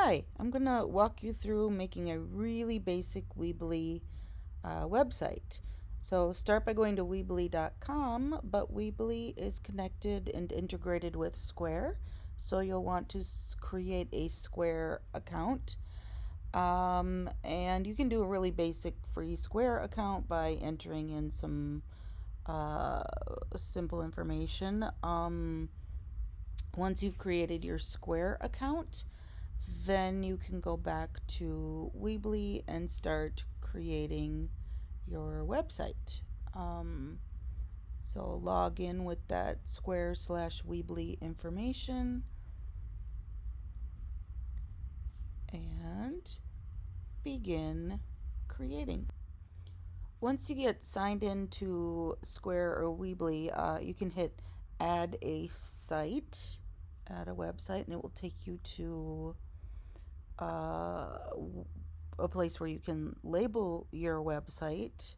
Hi, I'm going to walk you through making a really basic Weebly website. So start by going to Weebly.com, but Weebly is connected and integrated with Square. So you'll want to create a Square account. And you can do a really basic free Square account by entering in some simple information. Once you've created your Square account, then you can go back to Weebly and start creating your website. So log in with that Square/Weebly information and begin creating. Once you get signed into Square or Weebly, you can hit add a site, add a website, and it will take you to a place where you can label your website.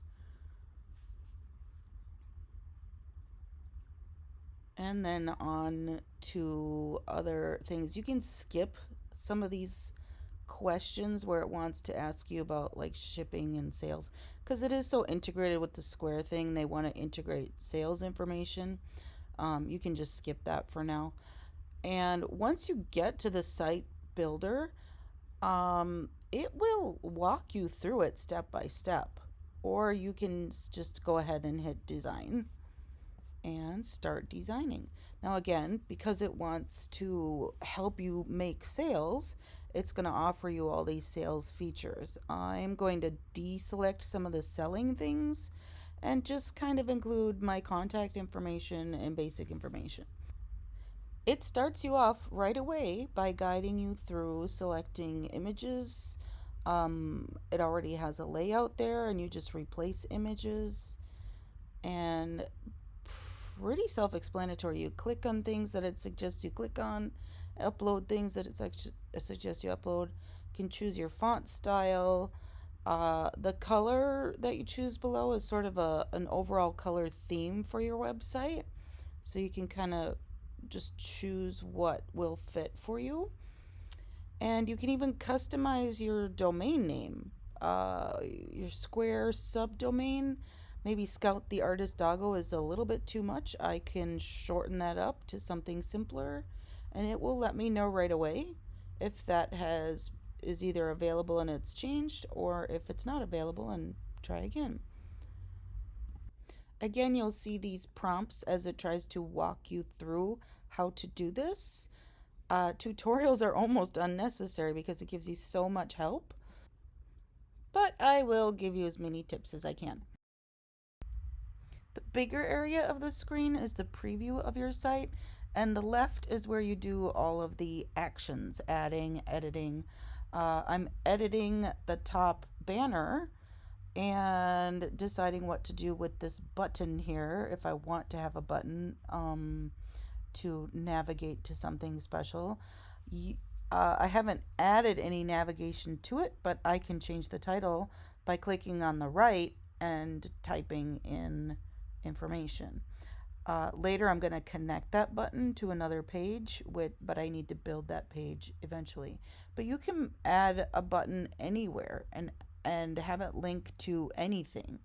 And then on to other things. You can skip some of these questions where it wants to ask you about like shipping and sales, because it is so integrated with the Square thing. They want to integrate sales information. You can just skip that for now. And once you get to the site builder, it will walk you through it step by step, or you can just go ahead and hit design and start designing. Now again, because it wants to help you make sales, it's going to offer you all these sales features. I'm going to deselect some of the selling things and just kind of include my contact information and basic information. It starts you off right away by guiding you through selecting images. It already has a layout there, and you just replace images. And pretty self-explanatory. You click on things that it suggests you click on, upload things that it suggests you upload. You can choose your font style. The color that you choose below is sort of an overall color theme for your website. So you can kind of just choose what will fit for you. And you can even customize your domain name, your Square subdomain. Maybe Scout the Artist Doggo is a little bit too much. I can shorten that up to something simpler, and it will let me know right away if that is either available and it's changed, or if it's not available, and try again. Again, you'll see these prompts as it tries to walk you through how to do this. Tutorials are almost unnecessary because it gives you so much help, but I will give you as many tips as I can. The bigger area of the screen is the preview of your site, and the left is where you do all of the actions, adding, editing. I'm editing the top banner and deciding what to do with this button here, if I want to have a button to navigate to something special. I haven't added any navigation to it, but I can change the title by clicking on the right and typing in information. Later I'm going to connect that button to another page, but I need to build that page eventually. But you can add a button anywhere and have it link to anything.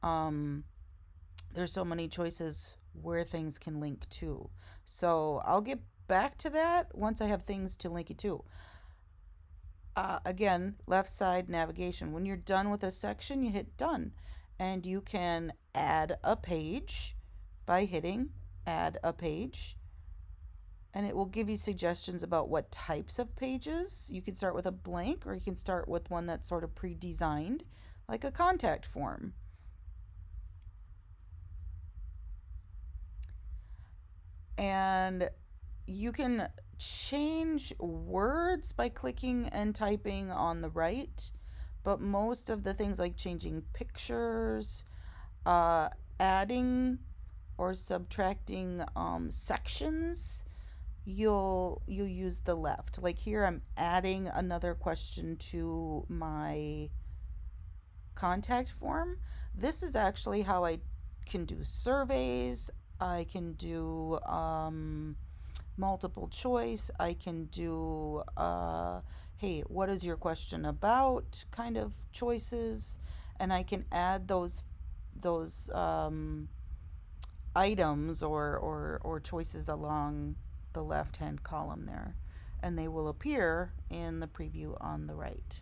There's so many choices where things can link to. So I'll get back to that once I have things to link it to. Again, left side navigation. When you're done with a section, you hit done, and you can add a page by hitting add a page, and it will give you suggestions about what types of pages. You can start with a blank, or you can start with one that's sort of pre-designed, like a contact form. And you can change words by clicking and typing on the right, but most of the things like changing pictures, adding or subtracting sections, you'll use the left. Like here, I'm adding another question to my contact form. This is actually how I can do surveys. I can do multiple choice. I can do hey, what is your question about kind of choices, and I can add those items or choices along the left hand column there, and they will appear in the preview on the right.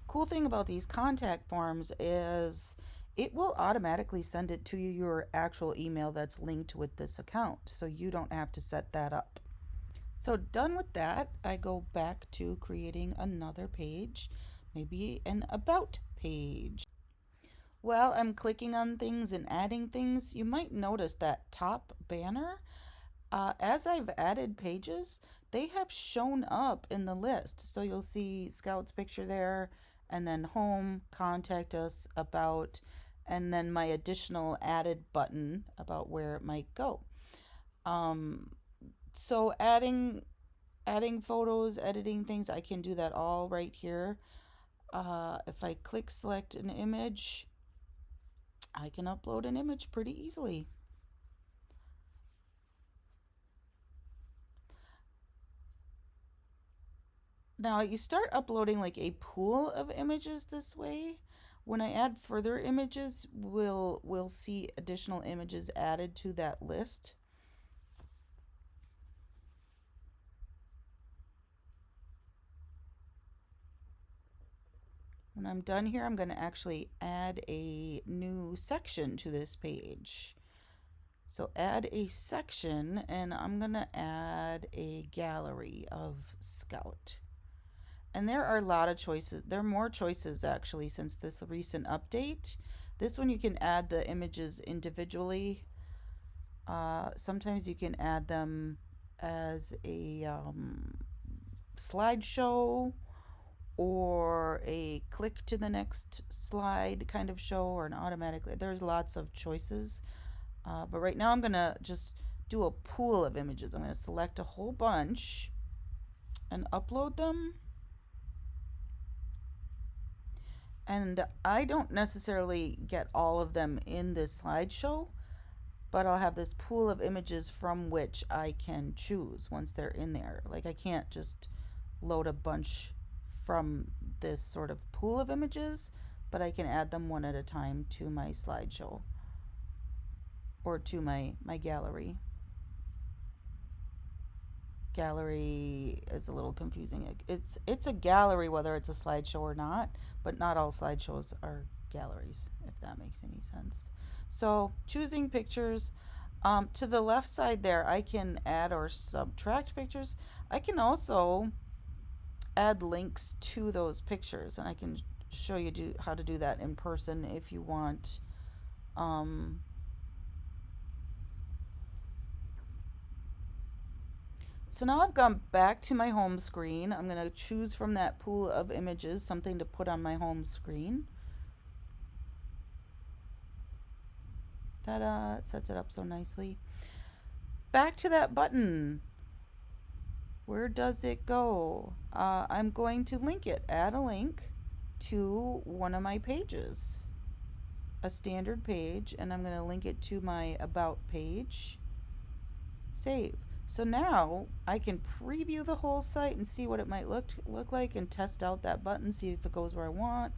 Cool thing about these contact forms is it will automatically send it to your actual email that's linked with this account, so you don't have to set that up. So done with that, I go back to creating another page, maybe an about page. While I'm clicking on things and adding things, you might notice that top banner, as I've added pages, they have shown up in the list. So you'll see Scout's picture there, and then home, contact us, about, and then my additional added button about where it might go. So adding photos, editing things, I can do that all right here. If I click select an image, I can upload an image pretty easily. Now you start uploading like a pool of images this way. When I add further images, we'll see additional images added to that list. When I'm done here, I'm going to actually add a new section to this page. So add a section, and I'm going to add a gallery of Scout. And there are a lot of choices. There are more choices actually since this recent update. This one you can add the images individually. Sometimes you can add them as a slideshow or a click to the next slide kind of show, or an automatically. There's lots of choices. But right now I'm going to just do a pool of images. I'm going to select a whole bunch and upload them. And I don't necessarily get all of them in this slideshow, but I'll have this pool of images from which I can choose once they're in there. Like I can't just load a bunch from this sort of pool of images, but I can add them one at a time to my slideshow or to my gallery. Gallery is a little confusing. It's a gallery whether it's a slideshow or not, but not all slideshows are galleries, if that makes any sense. So choosing pictures, to the left side there, I can add or subtract pictures. I can also add links to those pictures, and I can show you how to do that in person if you want. So now I've gone back to my home screen. I'm going to choose from that pool of images something to put on my home screen. Ta-da, it sets it up so nicely. Back to that button. Where does it go? I'm going to link it, add a link to one of my pages, a standard page, and I'm going to link it to my about page. Save. So now I can preview the whole site and see what it might look like and test out that button, see if it goes where I want,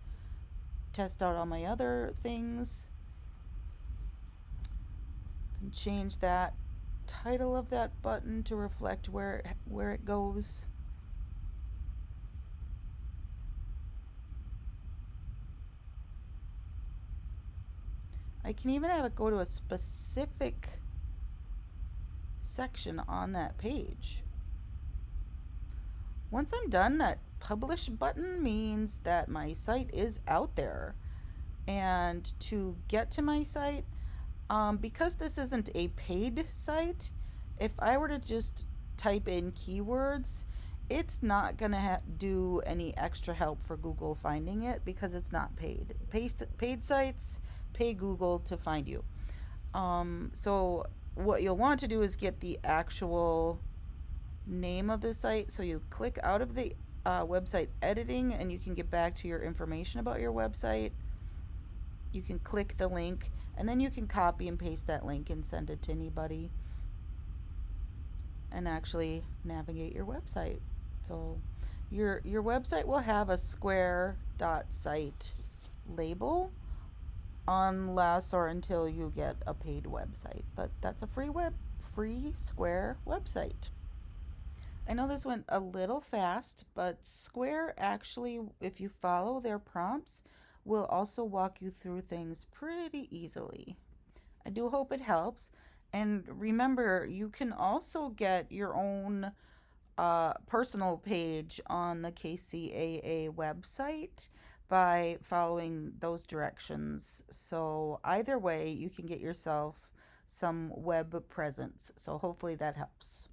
test out all my other things. Can change that title of that button to reflect where it goes. I can even have it go to a specific section on that page. Once I'm done, that publish button means that my site is out there. And to get to my site, because this isn't a paid site, if I were to just type in keywords, it's not going to do any extra help for Google finding it because it's not paid. Paid sites pay Google to find you. So what you'll want to do is get the actual name of the site. So you click out of the website editing and you can get back to your information about your website. You can click the link and then you can copy and paste that link and send it to anybody and actually navigate your website. So Your website will have a square dot site label unless or until you get a paid website. But that's a free Square website. I know this went a little fast, but Square actually, if you follow their prompts, will also walk you through things pretty easily. I do hope it helps. And remember, you can also get your own personal page on the KCAA website by following those directions. So, either way, you can get yourself some web presence. So, hopefully, that helps.